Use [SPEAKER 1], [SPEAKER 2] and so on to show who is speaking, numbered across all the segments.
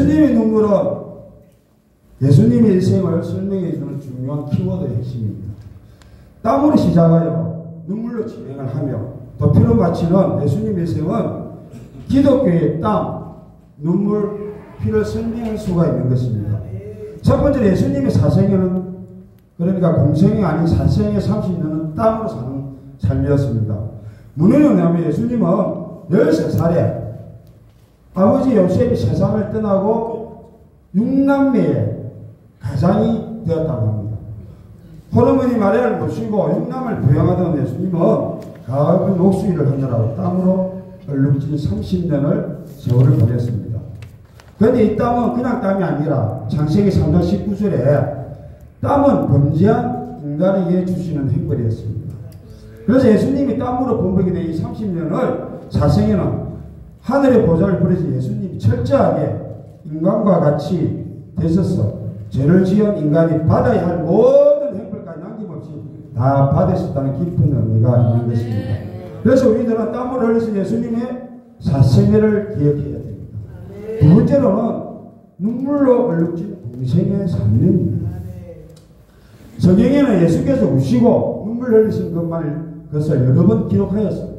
[SPEAKER 1] 예수님의 눈물은 예수님의 일생을 설명해주는 중요한 키워드의 핵심입니다. 땀으로 시작하여 눈물로 진행을 하며 더 피로 바치는 예수님의 일생은 기독교의 땀, 눈물, 피를 설명할 수가 있는 것입니다. 첫 번째로 예수님의 사생애는 그러니까 공생이 아닌 사생애 30년은 땀으로 사는 삶이었습니다. 문헌에 의하면 예수님은 13살에 아버지 요셉이 세상을 떠나고 6남매의 가장이 되었다고 합니다. 호르머니 마리아를 모시고 6남을 부양하던 예수님은 가을 녹수일을 하느라고 땀으로 얼룩진 30년을 세월을 보냈습니다. 그런데 이 땀은 그냥 땀이 아니라 창세기 3장 19절에 땀은 범죄한 인간에게 주시는 행벌이었습니다. 그래서 예수님이 땀으로 범벅이 된 이 30년을 사생에는 하늘의 보좌를 버리신 예수님이 철저하게 인간과 같이 되셔서 죄를 지은 인간이 받아야 할 모든 행벌까지 남김없이 다 받으셨다는 깊은 의미가 있는 것입니다. 그래서 우리들은 땀을 흘리신 예수님의 사생애를 기억해야 됩니다. 두 번째로는 눈물로 얼룩진 공생의 3년입니다. 성경에는 예수께서 우시고 눈물 흘리신 것을 여러 번 기록하였습니다.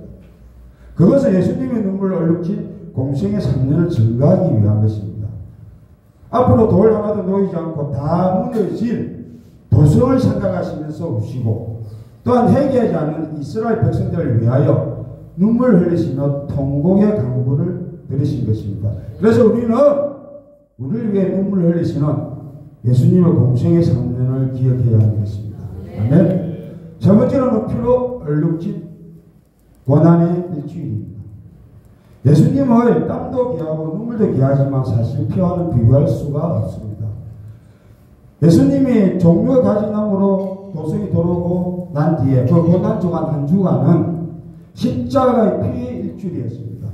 [SPEAKER 1] 그것은 예수님의 눈물로 얼룩진 공생의 3년을 증가하기 위한 것입니다. 앞으로 돌 하나도 놓이지 않고 다 무너질 도성을 생각하시면서 우시고 또한 회개하지 않는 이스라엘 백성들을 위하여 눈물 흘리시며 통곡의 강구를 들으신 것입니다. 그래서 우리는 우리를 위해 눈물 흘리시는 예수님의 공생의 3년을 기억해야 하는 것입니다. 아멘. 첫 번째로는 피로 얼룩진 고난의 일주일입니다. 예수님의 땀도 귀하고 눈물도 귀하지만 사실 피와는 비교할 수가 없습니다. 예수님이 종려 가지나무로 도성이 들어오고 난 뒤에 그 고난 주간 한 주간은 십자가의 피의 일주일이었습니다.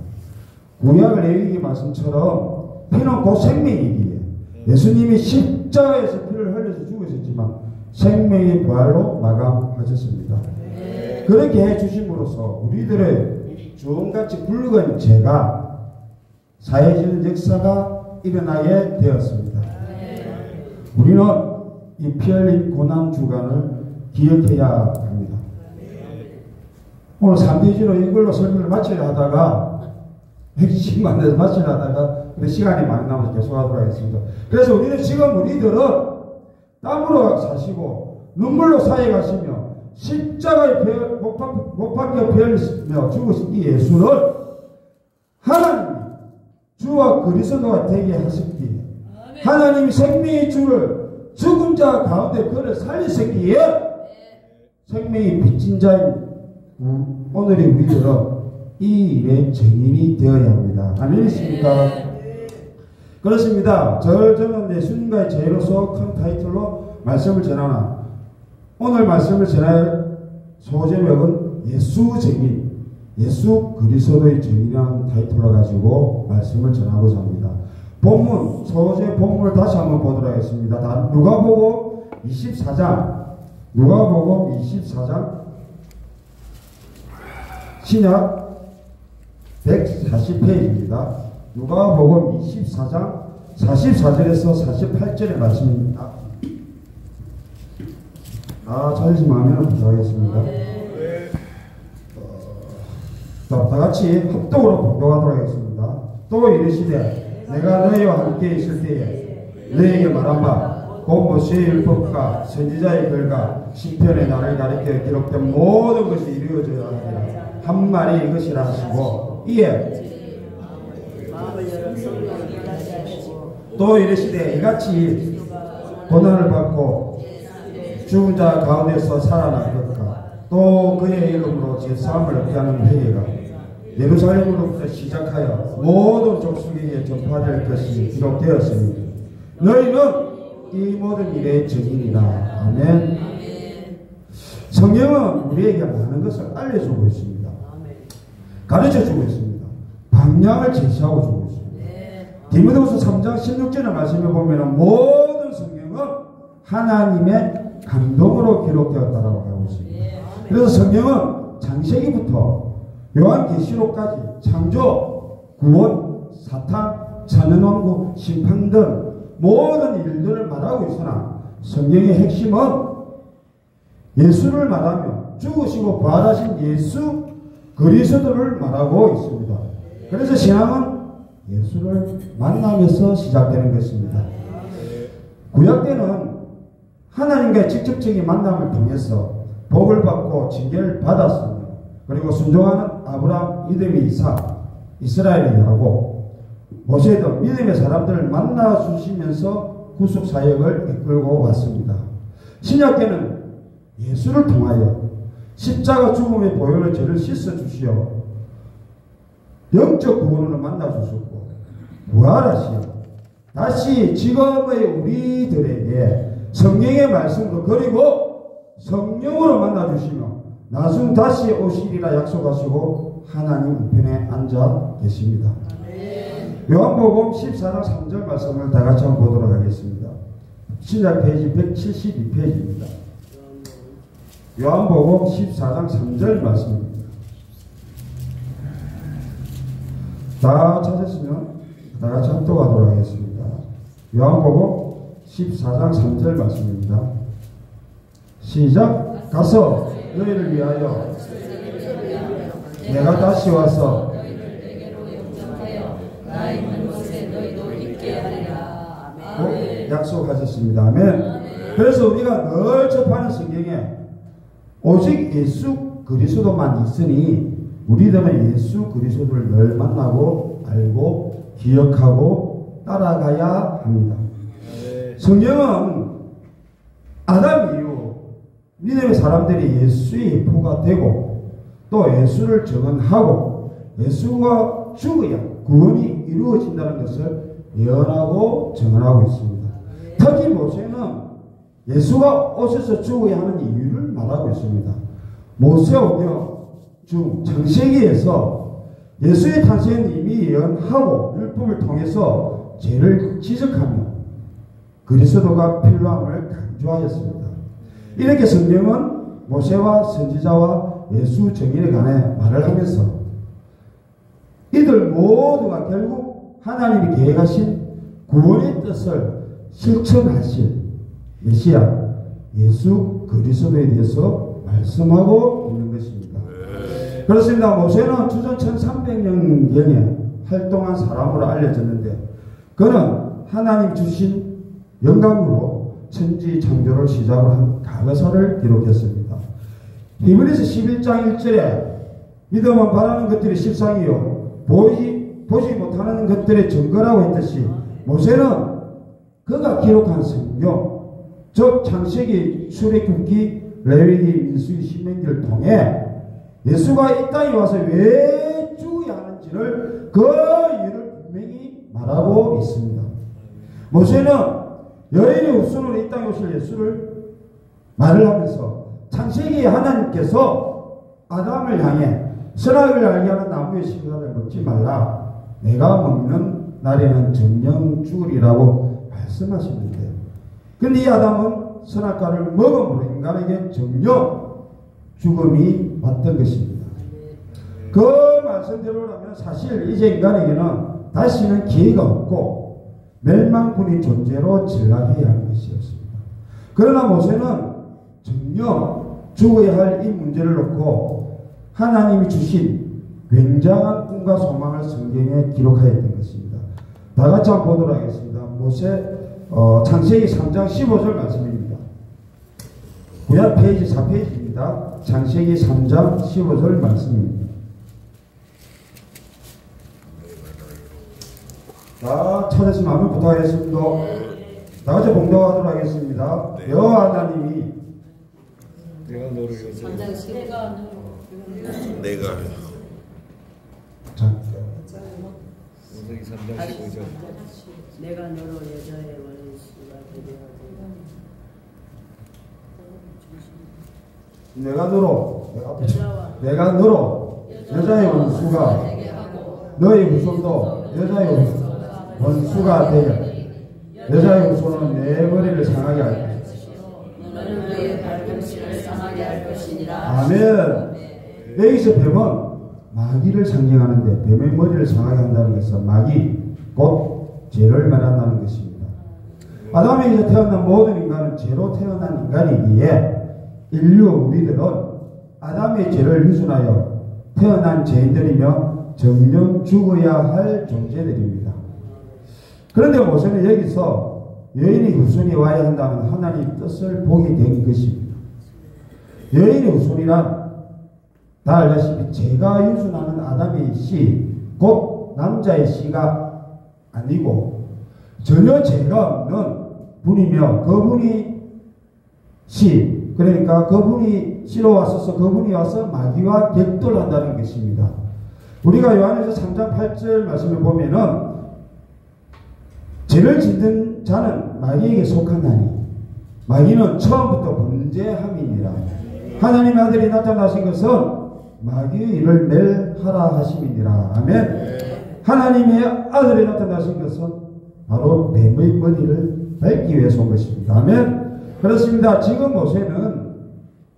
[SPEAKER 1] 구약의 레위기 말씀처럼 피는 곧 생명이기에 예수님이 십자가에서 피를 흘려서 죽으셨지만 생명의 부활로 마감하셨습니다. 그렇게 해주심으로써 우리들의 주홍같이 굵은 죄가 사해지는 역사가 일어나게 되었습니다. 우리는 이 피 흘린 고난 주간을 기억해야 합니다. 오늘 3대지로 이걸로 설명을 마치려 하다가 핵심만 해서 마치려 하다가 시간이 많이 남아서 계속하도록 하겠습니다. 그래서 우리들은 땀으로 사시고 눈물로 사해가시며 십자가에 못 박혀 피 흘리며 죽으신 이 예수를 하나님이 주와 그리스도가 되게 하셨기에 하나님이 생명의 주를 죽은 자 가운데 그를 살리셨기에 생명이 빚진 자인 오늘의 우리들은 이 일의 증인이 되어야 합니다. 아멘이십니까? 그렇습니다. 저는 예수님과의 제로서 큰 타이틀로 말씀을 전하나 오늘 말씀을 전할 소제목은 예수 증인, 예수 그리스도의 증인이라는 타이틀을 가지고 말씀을 전하고자 합니다. 본문, 소제 본문을 다시 한번 보도록 하겠습니다. 누가복음 24장, 누가복음 24장 신약 140페이지입니다. 누가복음 24장 44절에서 48절의 말씀입니다. 찾으시면 하면 부탁하겠습니다. 자, 다같이 합독으로 공독하도록 하겠습니다. 또 이르시되 내가 너희와 함께 있을 때에 너희에게 말한 바 곧 모세의 율법과 선지자의 글과 시편의 나를 가리켜 기록된 모든 것이 이루어져야 하리라 한 말이 이것이라 하시고 이에 또 이르시되 이같이 고난을 받고 죽은 자 가운데서 살아난 것과 또 그의 이름으로 제사함을 얻게 하는 회개가 예루살렘으로부터 시작하여 모든 족속에게 전파될 것이 기록되었으니 너희는 이 모든 일의 증인이라. 아멘. 성경은 우리에게 많은 것을 알려주고 있습니다. 가르쳐주고 있습니다. 방향을 제시하고 주고 있습니다. 디모데후서 3장 16절의 말씀을 보면 모든 성경은 하나님의 감동으로 기록되었다고 하고 있습니다. 그래서 성경은 창세기부터 요한계시록까지 창조, 구원, 사탄, 자연왕국, 심판 등 모든 일들을 말하고 있으나 성경의 핵심은 예수를 말하며 죽으시고 부활하신 예수 그리스도를 말하고 있습니다. 그래서 신앙은 예수를 만나면서 시작되는 것입니다. 구약 때는 하나님과의 직접적인 만남을 통해서 복을 받고 징계를 받았습니다. 그리고 순종하는 아브라함, 믿음의 이삭, 이스라엘의 야곱, 모세 등 믿음의 사람들을 만나주시면서 구속 사역을 이끌고 왔습니다. 신약 때는 예수를 통하여 십자가 죽음의 보혈로 죄를 씻어주시어 영적 구원을 만나주셨고 부활하시어 다시 지금의 우리들에게 성경의 말씀으로 그리고 성령으로 만나주시며 나중 다시 오시리라 약속하시고 하나님 우편에 앉아 계십니다. 요한복음 14장 3절 말씀을 다 같이 한번 보도록 하겠습니다. 신약 페이지 172페이지입니다. 요한복음 14장 3절 말씀입니다. 다 찾으시면 다 같이 합독하도록 하겠습니다. 요한복음 14장 3절 말씀입니다. 시작. 가서 너희를 위하여 내가 다시 와서 약속하셨습니다. 아멘. 그래서 우리가 늘 접하는 성경에 오직 예수 그리스도만 있으니 우리들은 예수 그리스도를 늘 만나고 알고 기억하고 따라가야 합니다. 성경은 아담 이후 믿음의 사람들이 예수의 포가 되고 또 예수를 증언하고 예수가 죽어야 구원이 이루어진다는 것을 예언하고 증언하고 있습니다. 특히 모세는 예수가 오셔서 죽어야 하는 이유를 말하고 있습니다. 모세오경 중 창세기에서 예수의 탄생은 이미 예언하고 율법을 통해서 죄를 지적하며 그리스도가 필요함을 강조하였습니다. 이렇게 성경은 모세와 선지자와 예수 증인에 관해 말을 하면서 이들 모두가 결국 하나님이 계획하신 구원의 뜻을 실천하실 메시아 예수 그리스도에 대해서 말씀하고 있는 것입니다. 그렇습니다. 모세는 주전 1300년경에 활동한 사람으로 알려졌는데 그는 하나님 주신 영감으로 천지 창조를 시작으로 한 가거사를 기록했습니다. 히브리서 11장 1절에 믿음은 바라는 것들이 실상이요 보지 못하는 것들의 증거라고 했듯이 모세는 그가 기록한 성경 즉 창세기, 출애굽기, 레위기, 민수기, 신명기를 통해 예수가 이 땅에 와서 왜 죽어야 하는지를 그 이유를 분명히 말하고 있습니다. 모세는 여인의 후손으로 이 땅에 오실 예수를 말을 하면서 창세기에 하나님께서 아담을 향해 선악을 알게 하는 나무의 실과를 먹지 말라. 내가 먹는 날에는 정령 죽으리라고 말씀하시는데 근데 이 아담은 선악과를 먹음으로 인간에게 정령 죽음이 왔던 것입니다. 그 말씀대로라면 사실 이제 인간에게는 다시는 기회가 없고 멸망뿐인 존재로 전락해야 하는 것이었습니다. 그러나 모세는 정녕 죽어야 할 이 문제를 놓고 하나님이 주신 굉장한 꿈과 소망을 성경에 기록하였던 것입니다. 다 같이 한번 보도록 하겠습니다. 모세 창세기 3장 15절 말씀입니다. 구약 페이지 4페이지입니다. 창세기 3장 15절 말씀입니다. 다 찾으시면 한번 부탁하겠습니다. 다 같이 봉독하도록 하겠습니다. 여호와 하나님이
[SPEAKER 2] 내가 너를 여자여
[SPEAKER 3] 내가
[SPEAKER 2] 창세기 3장 15절
[SPEAKER 4] 내가 너로 여자의 원수가 되게 하고
[SPEAKER 1] 내가 너로 여자의 원수가 너의 후손도 여자의 원수가 되게 여자의 후손은 내 머리를 상하게 할
[SPEAKER 4] 너는 그의 발꿈치를 상하게 할 것이니라.
[SPEAKER 1] 아멘. 여기서 뱀은 마귀를 상징하는데 뱀의 머리를 상하게 한다는 것은 마귀 곧 죄를 말한다는 것입니다. 아담에게서 태어난 모든 인간은 죄로 태어난 인간이기에 인류 우리들은 아담의 죄를 유순하여 태어난 죄인들이며 정령 죽어야 할 존재들입니다. 그런데 모세는 여기서 여인의 후손이 와야 한다는 하나님의 뜻을 보게 된 것입니다. 여인의 후손이란 다 알다시피 죄가 유순하는 아담의 씨, 곧 남자의 씨가 아니고 전혀 죄가 없는 분이며 그분이 씨, 그러니까 그분이 씨로 왔어서 그분이 와서 마귀와 격돌한다는 것입니다. 우리가 요한에서 3장 8절 말씀을 보면은 죄를 짓는 자는 마귀에게 속한다니 마귀는 처음부터 범죄함이니라. 하나님의 아들이 나타나신 것은 마귀의 일을 멸하라 하심이니라. 아멘. 하나님의 아들이 나타나신 것은 바로 뱀의 머리를 밟기 위해서 온 것입니다. 아멘. 그렇습니다. 지금 모세는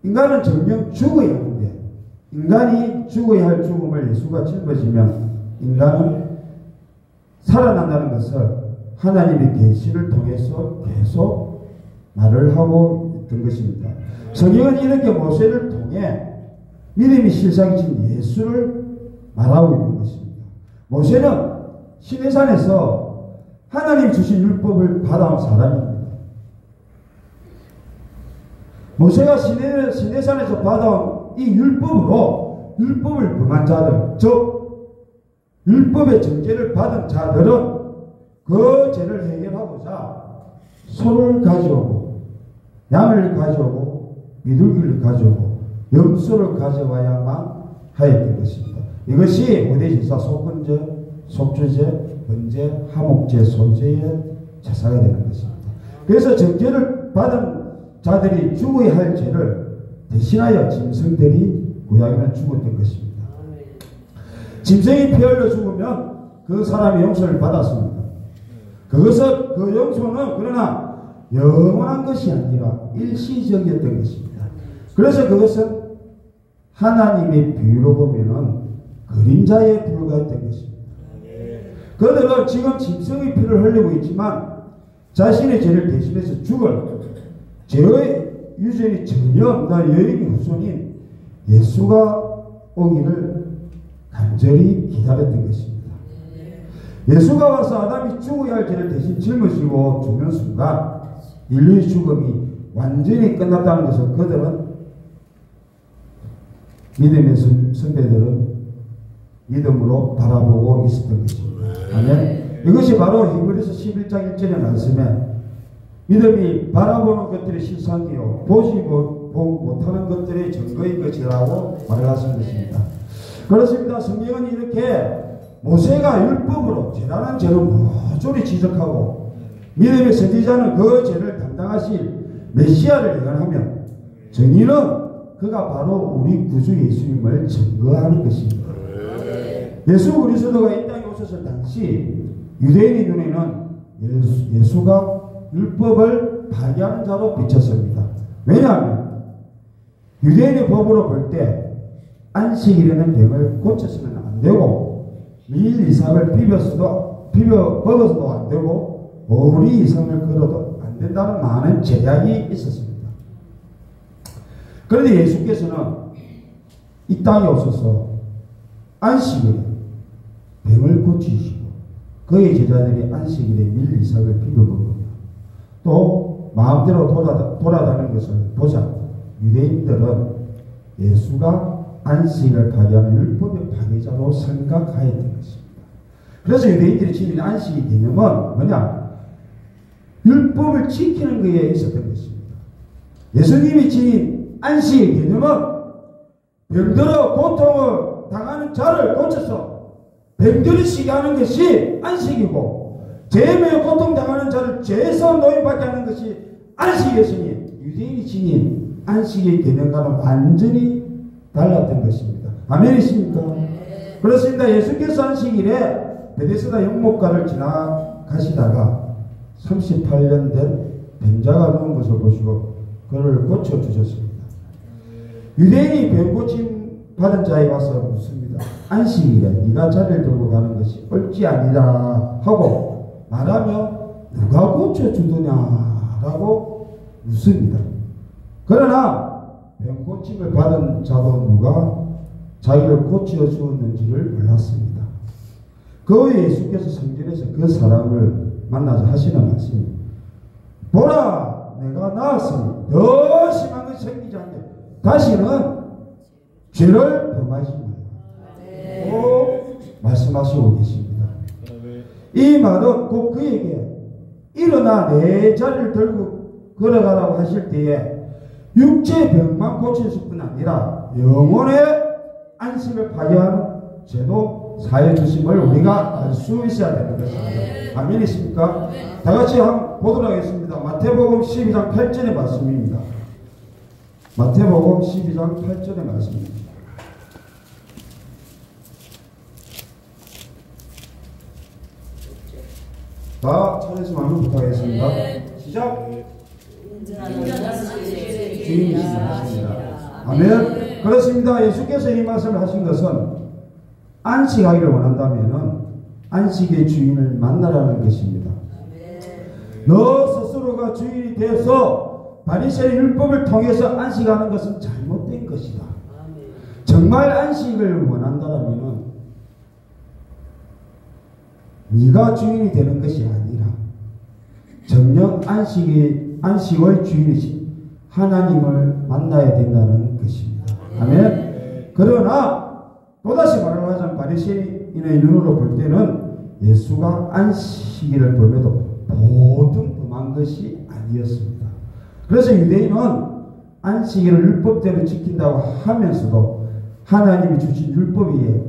[SPEAKER 1] 인간은 정녕 죽어야 하는데 인간이 죽어야 할 죽음을 예수가 짊어지면 인간은 살아난다는 것을 하나님의 계시를 통해서 계속 말을 하고 있던 것입니다. 성경은 이렇게 모세를 통해 믿음의 실상이신 예수를 말하고 있는 것입니다. 모세는 시내산에서 하나님 주신 율법을 받아온 사람입니다. 모세가 시내산에서 받아온 이 율법으로 율법을 범한 자들, 즉 율법의 정죄를 받은 자들은 그 죄를 해결하고자 소를 가져오고 양을 가져오고 비둘기를 가져오고 염소를 가져와야만 하였던 것입니다. 이것이 오대제사 속건제, 속죄제, 번제, 하목제, 소제의 제사가 되는 것입니다. 그래서 정죄를 받은 자들이 죽어야 할 죄를 대신하여 짐승들이 구약에는 죽었던 것입니다. 짐승이 피 흘려 죽으면 그 사람이 용서를 받았습니다. 그것은 그 용서는 그러나 영원한 것이 아니라 일시적이었던 것입니다. 그래서 그것은 하나님의 비유로 보면은 그림자에 불과했던 것입니다. 그들은 지금 짐승의 피를 흘리고 있지만 자신의 죄를 대신해서 죽을 죄의 유전이 전혀 없는 여인의 후손인 예수가 오기를 간절히 기다렸던 것입니다. 예수가 와서 아담이 죽어야 할 죄를 대신 짊어지고 죽는 순간 인류의 죽음이 완전히 끝났다는 것을 그들은 믿음의 선배들은 믿음으로 바라보고 있었던 것입니다. 아멘. 이것이 바로 히브리서 11장 1절의 말씀에 믿음이 바라보는 것들의 실상이요 보지 못하는 것들의 증거인 것이라고 말을 하신 것입니다. 그렇습니다. 성경은 이렇게 모세가 율법으로 죄라는 죄를 모조리 지적하고 믿음의 선지자는 그 죄를 담당하실 메시아를 예언하며 정의는 그가 바로 우리 구주 예수님을 증거하는 것입니다. 예수 그리스도가 이 땅에 오셨을 당시 유대인의 눈에는 예수가 율법을 파괴하는 자로 비쳤습니다. 왜냐하면 유대인의 법으로 볼 때 안식일에는 병을 고쳐서는 안 되고 미일 이상을 먹어서도 안 되고 보리 이상을 걸어도 안 된다는 많은 제약이 있었습니다. 그런데 예수께서는 이 땅에 오셔서 안식일에 병을 고치시고 그의 제자들이 안식일에 밀 이삭을 비벼 먹으며 또 마음대로 돌아다니는 것을 보자 유대인들은 예수가 안식일을 파괴하는 율법의 파괴자로 생각하였던 것입니다. 그래서 유대인들이 지닌 안식의 개념은 뭐냐? 율법을 지키는 것에 있었던 것입니다. 예수님이 지닌 안식의 개념은 병들어 고통을 당하는 자를 고쳐서 병들이 쉬게 하는 것이 안식이고 죄에 고통당하는 자를 죄에서 노임받게 하는 것이 안식이었으니 유대인이 지닌 안식의 개념과는 완전히 달랐던 것입니다. 아멘이십니까? 네. 그렇습니다. 예수께서 안식일에 베데스다 영목가를 지나가시다가 38년 된 병자가 누운 것을 보시고 그를 고쳐주셨습니다. 유대인이 병고침 받은 자에 와서 묻습니다. 안식일에 네가 자리를 들고 가는 것이 옳지 아니라 하고 말하며 누가 고쳐주더냐라고 묻습니다. 그러나 병 고침을 받은 자도 누가 자기를 고쳐주었는지를 몰랐습니다. 그 후에 예수께서 성전에서 그 사람을 만나자 하시는 말씀이 보라 내가 나았으니 더 심한 것이 생기지 않게 다시는 죄를 범하지 말라고 말씀하시고 계십니다. 이 말은 곧 그에게 일어나 내 자리를 들고 걸어가라고 하실 때에 육체의 병만 고쳤을 뿐 아니라 영혼의 안식을 파괴하는 죄도 사해 주심을 우리가 알 수 있어야 되는 것입니다. 아멘이십니까? 다 같이 한번 보도록 하겠습니다. 마태복음 12장 8절의 말씀입니다. 마태복음 12장 8절의 말씀입니다. 다 차례에서 말씀 부탁하겠습니다. 시작! 주인이십니다. 아멘. 그렇습니다. 예수께서 이 말씀을 하신 것은 안식하기를 원한다면 안식의 주인을 만나라는 것입니다. 너 스스로가 주인이 되어서 바리새인 율법을 통해서 안식하는 것은 잘못된 것이다. 정말 안식을 원한다면 네가 주인이 되는 것이 아니라 정녕 안식의 주인이신 하나님을 만나야 된다는 것입니다. 아멘. 그러나 또다시 말하자면 바리새인의 눈으로 볼 때는 예수가 안식일을 범해도 모든 범한 것이 아니었습니다. 그래서 유대인은 안식일을 율법대로 지킨다고 하면서도 하나님이 주신 율법 위에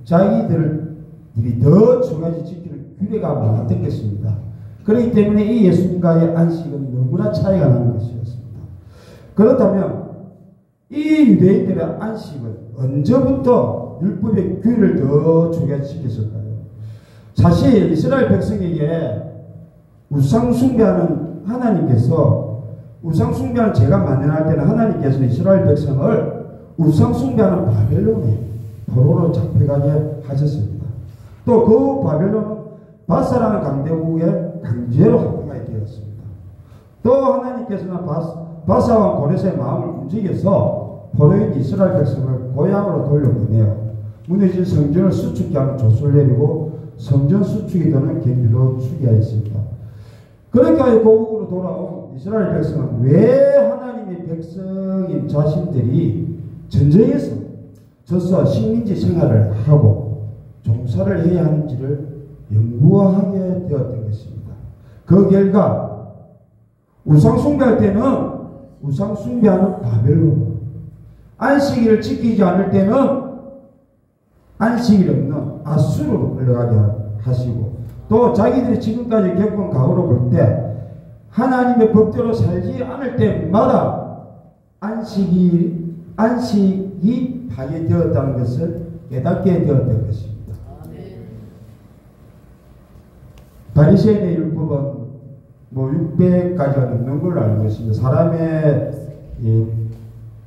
[SPEAKER 1] 자기들이 더 두 가지 지키는 규례가 많았던 것입니다. 그렇기 때문에 이 예수님과의 안식은 너무나 차이가 나는 것이었습니다. 그렇다면 이 유대인들의 안식은 언제부터 율법의 규례를 더 중요시켰을까요? 사실 이스라엘 백성에게 우상숭배하는 하나님께서 우상숭배하는 죄가 만연할 때는 하나님께서 이스라엘 백성을 우상숭배하는 바벨론에 포로로 잡혀가게 하셨습니다. 또 그 바벨론은 바사라는 강대국에 강제로 합병하게 되었습니다. 또 하나님께서는 바사와 고레스의 마음을 움직여서 포로인 이스라엘 백성을 고향으로 돌려보내요. 무너진 성전을 수축케 하는 조수를 내리고 성전 수축이 되는 계기도 추기하였습니다. 그러니까 고국으로 돌아온 이스라엘 백성은 왜 하나님의 백성인 자신들이 전쟁에서 져서 식민지 생활을 하고 종사를 해야 하는지를 연구하게 되었던 것입니다. 그 결과 우상숭배할 때는 우상숭배하는 바벨론, 안식일을 지키지 않을 때는 안식일 없는 아수르로 끌려가게 하시고, 또 자기들이 지금까지 겪은 과거로 볼 때 하나님의 법대로 살지 않을 때마다 안식이 파괴되었다는 것을 깨닫게 되었던 것입니다. 바리새인의 율법은 600가지가 넘는 걸로 알고 있습니다. 사람의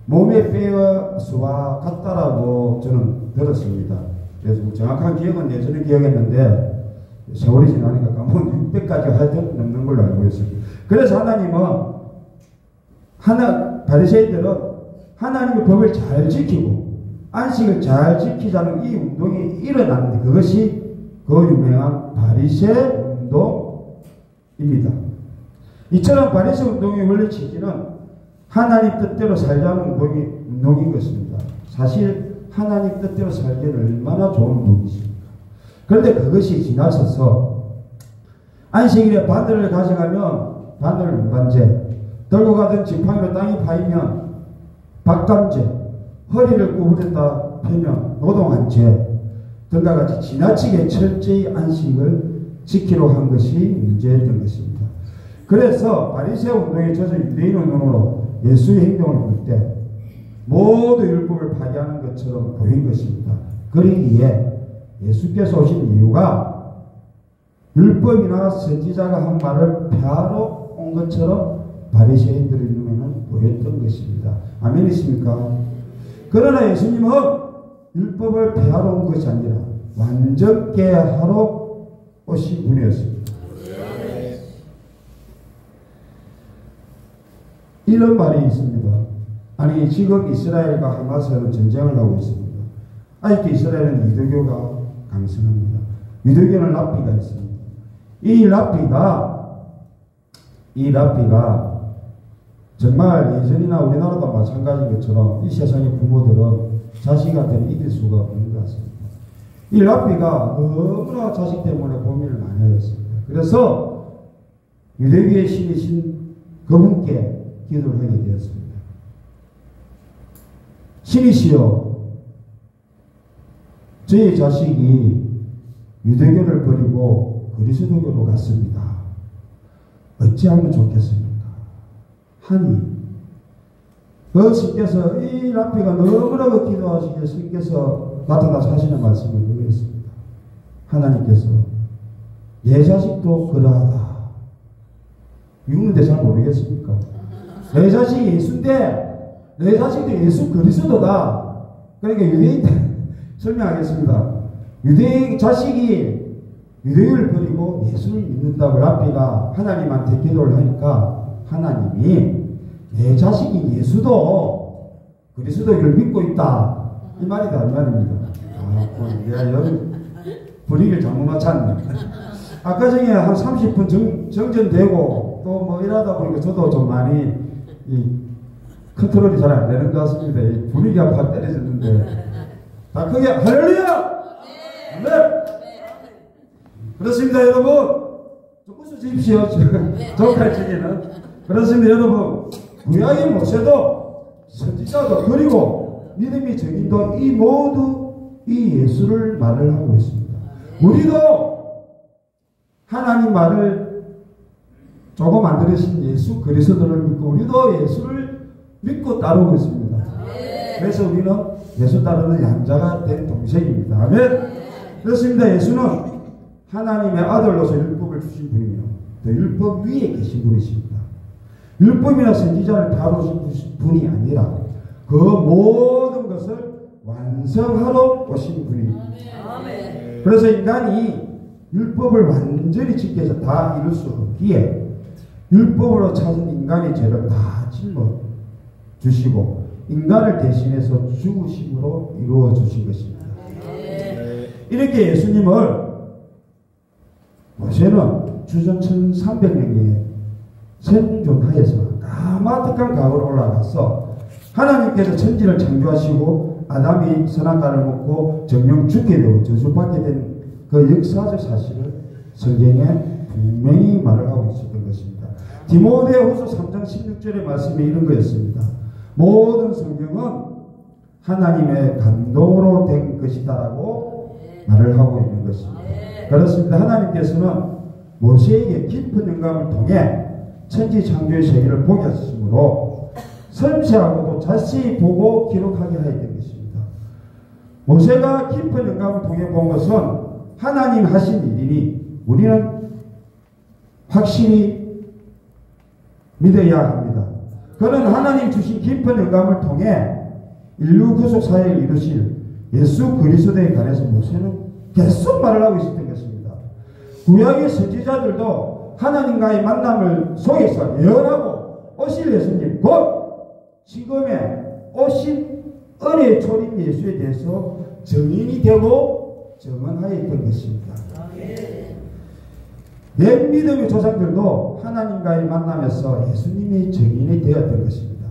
[SPEAKER 1] 몸의 뼈수와 같다라고 저는 들었습니다. 그래서 정확한 기억은 예전에 기억했는데 세월이 지나니까 까먹은 600가지 하여튼 넘는 걸로 알고 있습니다. 그래서 바리새인들은 하나님의 법을 잘 지키고 안식을 잘 지키자는 이 운동이 일어났는데 그것이 그 유명한 바리새 운동입니다. 이처럼 바리새 운동의 원래 취지는 하나님 뜻대로 살자는 운동인 것입니다. 사실 하나님 뜻대로 살기는 얼마나 좋은 운동이십니까? 그런데 그것이 지나서서 안식일에 바늘을 가져가면 바늘 운반제, 들고 가던 지팡이로 땅이 파이면 박감제, 허리를 구부렸다 펴면 노동한죄 등과 같이 지나치게 철저히 안식을 지키려 한 것이 문제였던 것입니다. 그래서 바리새 운동에 젖은 유대인 운동으로 예수의 행동을 볼 때 모두 율법을 파괴하는 것처럼 보인 것입니다. 그러기에 예수께서 오신 이유가 율법이나 선지자가 한 말을 폐하러 온 것처럼 바리새인들의 눈에는 보였던 것입니다. 아멘이십니까? 그러나 예수님은 율법을 폐하러 온 것이 아니라 완전케 하러 오신 분이었습니다. 이런 말이 있습니다. 아니 지금 이스라엘과 하마스는 전쟁을 하고 있습니다. 아직도 이스라엘은 유대교가 강성합니다. 유대교는 랍비가 있습니다. 이 랍비가 정말 예전이나 우리나라도 마찬가지인 것처럼 이 세상의 부모들은 자식한테는 이길 수가 없는 것 같습니다. 이 랍비가 너무나 자식 때문에 고민을 많이 하였습니다. 그래서 유대교의 신이신 그분께 기도를 하게 되었습니다. 신이시여, 저희 자식이 유대교를 버리고 그리스도교로 갔습니다. 어찌하면 좋겠습니까? 하니 그 신께서 이 랍비가 너무나 그 기도하시기에 신께서 나타나서 하시는 말씀을 보겠습니다. 하나님께서 내 자식도 그러하다. 읽는데 잘 모르겠습니까? 내 자식이 예수인데 내 자식도 예수 그리스도다. 그러니까 유대인 설명하겠습니다. 유대인 자식이 유대인을 버리고 예수를 믿는다고 랍비가 하나님한테 기도를 하니까 하나님이 내 자식이 예수도 그리스도를 믿고 있다. 이 말이다. 이 말입니다. 내가 여기 분위기를 잘못 맞췄네. 아까 전에 한 30분 정전되고 또 뭐 이러다 보니까 저도 좀 많이 이 컨트롤이 잘 안 되는 것 같습니다. 이 분위기가 팍 떨어졌는데 다 크게 할렐루야! 네. 그렇습니다, 여러분. 좀 웃으십시오. 정할 적에는. 그렇습니다, 여러분. 구약의 모세도 선지자도 그리고 믿음의 증인도 이 모두 이 예수를 말을 하고 있습니다. 우리도 하나님 말을 조금 안 들으신 예수 그리스도를 믿고 우리도 예수를 믿고 따르고 있습니다. 그래서 우리는 예수 따르는 양자가 된 동생입니다. 아멘. 그렇습니다. 예수는 하나님의 아들로서 율법을 주신 분이며 또 율법 위에 계신 분이십니다. 율법이나 선지자를 다루신 분이 아니라 그 모든 것을 완성하러 오신 분입니다. 그래서 인간이 율법을 완전히 지키기 위해서 다 이룰 수 없기에 율법으로 찾은 인간의 죄를 다 짊어 주시고 인간을 대신해서 죽으심으로 이루어 주신 것입니다. 이렇게 예수님을 모세는 주전 1300년에 생존하여서 까마득한 강으로 올라가서 하나님께서 천지를 창조하시고 아담이 선악과를 먹고 정령 죽게 되고 저주받게 된 그 역사적 사실을 성경에 분명히 말을 하고 있었던 것입니다. 디모데후서 3장 16절의 말씀에 이런 거였습니다. 모든 성경은 하나님의 감동으로 된 것이다라고 말을 하고 있는 것입니다. 그렇습니다. 하나님께서는 모세에게 깊은 영감을 통해 천지 창조의 세계를 보게 하셨으므로 섬세하고도 자세히 보고 기록하게 하였던 것입니다. 모세가 깊은 영감을 통해 본 것은 하나님 하신 일이니 우리는 확실히 믿어야 합니다. 그는 하나님 주신 깊은 영감을 통해 인류 구속 사역을 이루실 예수 그리스도에 관해서 모세는 계속 말을 하고 있었던 것입니다. 구약의 선지자들도 하나님과의 만남을 속에서 예언하고 오실 예수님 곧 지금의 오신 은혜의 초림 예수에 대해서 증인이 되고 증언하였던 것입니다. 옛 믿음의 조상들도 하나님과의 만남에서 예수님의 증인이 되었던 것입니다.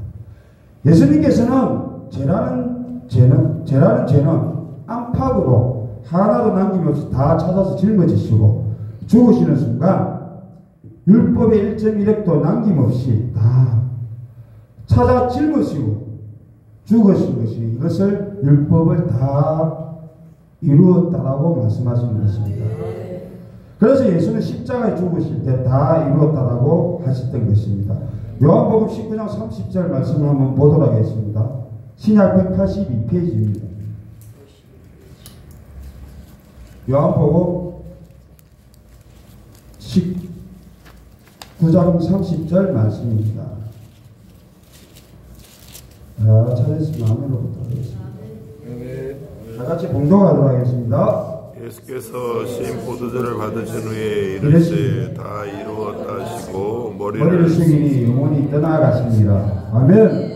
[SPEAKER 1] 예수님께서는 죄라는 죄는 안팎으로 하나도 남김없이 다 찾아서 짊어지시고 죽으시는 순간 율법의 1.1획도 남김없이 다 찾아 짊어지고 죽으신 것이 이것을 율법을 다 이루었다라고 말씀하시는 것입니다. 그래서 예수는 십자가에 죽으실 때 다 이루었다라고 하셨던 것입니다. 요한복음 19장 30절 말씀을 한번 보도록 하겠습니다. 신약 182페이지입니다. 요한복음 19장 30절 말씀입니다. 찾았으면 아멘으로부터 하겠습니다. 다 같이 봉독하도록 하겠습니다.
[SPEAKER 3] 예수께서 신 포도주를 받으신 후에 이르시되 다 이루었다 하시고
[SPEAKER 1] 머리를 숙이니 영혼이 떠나가십니다. 아멘.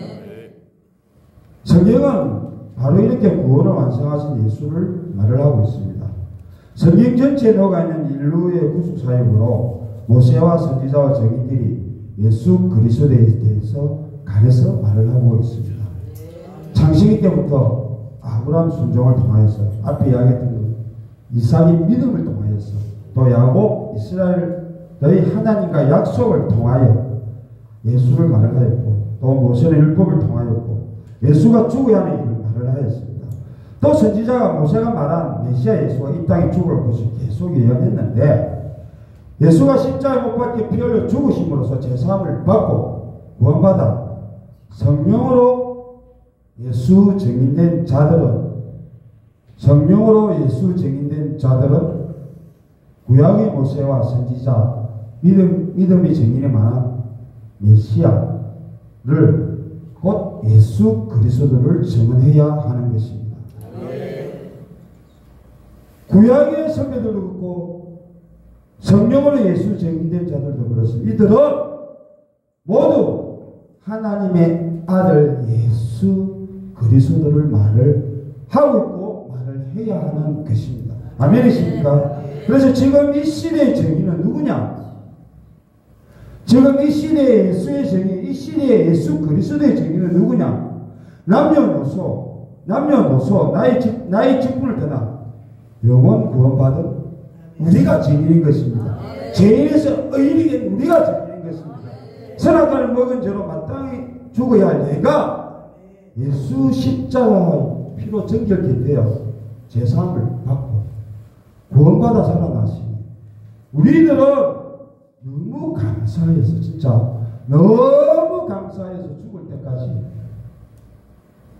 [SPEAKER 1] 성경은 바로 이렇게 구원을 완성하신 예수를 말을 하고 있습니다. 성경 전체에 녹아있는 인류의 구속 사역으로 모세와 선지자와 증인들이 예수 그리스도에 대해서 간에서 말을 하고 있습니다. 창세기 때부터 아브라함 순종을 통하여서 앞에 이야기했던 이삭의 믿음을 통하여서 또 야곱 이스라엘의 하나님과 약속을 통하여 예수를 말을 하였고 또 모세는 율법을 통하였고 예수가 죽어야 하는 일을 말을 하였습니다. 또 선지자가 모세가 말한 메시아 예수가 이 땅에 죽을 것을 계속 예언했는데 예수가 십자가에 못 박혀 피 흘려 죽으심으로써 제사함을 받고 구원받아 성령으로 예수 증인된 자들은 구약의 모세와 선지자 믿음의 증인에 만한 메시아를 곧 예수 그리스도를 증언해야 하는 것입니다. 구약의 선배들도 그렇고 성령으로 예수 증인된 자들도 그렇습니다. 이들은 모두 하나님의 아들 예수 그리스도를 말을 하고 있고 말을 해야 하는 것입니다. 아멘이십니까? 그래서 지금 이 시대의 정의는 누구냐? 지금 이 시대의 예수의 정의, 이 시대의 예수 그리스도의 정의는 누구냐? 남녀노소, 나의 직분을 떠나 영원 구원받은 우리가 증인인 것입니다. 죄인에서 의인이 된 우리가 증인인 것입니다. 선악과를 먹은 죄로 마땅히 죽어야 할 내가 예수 십자가의 피로 정결케 되어 제사함을 받고 구원받아 살아나시니 우리들은 너무 감사해서 진짜 너무 감사해서 죽을 때까지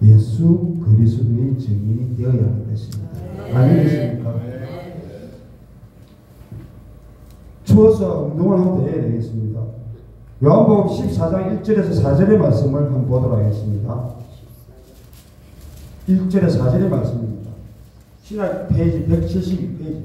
[SPEAKER 1] 예수 그리스도의 증인이 되어야 하는 것입니다. 아니겠습니까? 추워서 운동을 한번 해야 되겠습니다. 요한복음 14장 1절에서 4절의 말씀을 한번 보도록 하겠습니다. 1절에서 4절의 말씀입니다. 신약 페이지 172페이지.